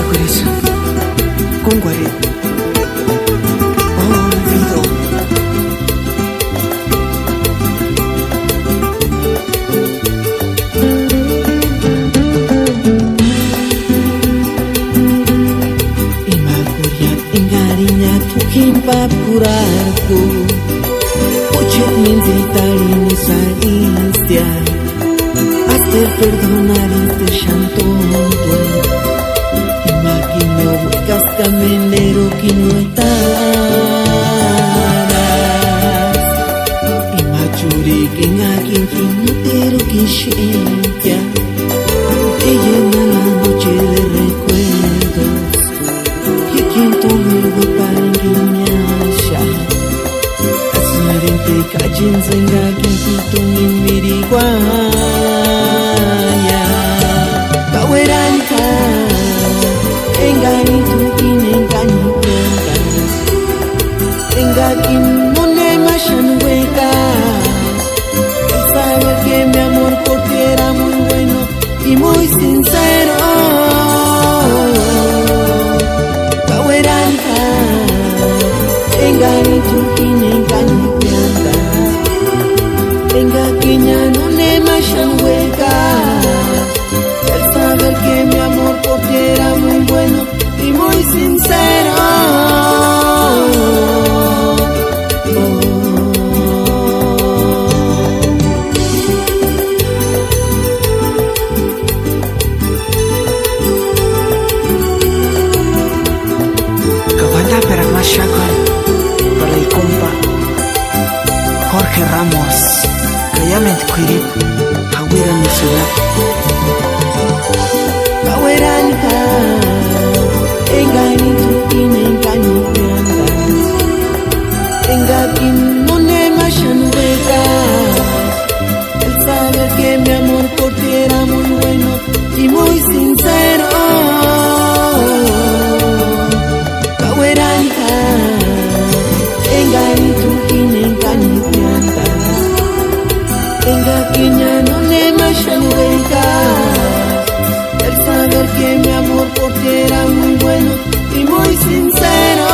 corazón, con guaré, olvido. Imakuria ingarinya tukimpa puraku, Ocet minzitalini sa istia, hasta perdonar este llanto. Imagino buscas caminero que no estarás. Imachuri que ngakin finutero que llega, te llena la noche de recuerdos. Y quien tu luego para engañar. Asmarente kajen zenga quien quitungin miriguaya. Kaweranka engani tukin engani prendas, engakin mone mashan huecas. El saber que mi amor por ti era muy bueno y muy sincero. Kaweranka engani tukin engani prendas, engakin ya no ne mashan huecas. El saber que mi amor por ti era muy bueno y muy sincero. Kabanda para Mashakal, para el compa Jorge Ramos, Kayament Kuirip, Hawira mi ciudad. Kaweranka engani tukin engani prendas, engakin mone mashan huecas. El saber que mi amor por ti era muy bueno y muy sincero. Kaweranka engani tukin engani prendas, engakin ya no ne mashan huecas. El saber que mi amor por ti era muy bueno y muy sincero.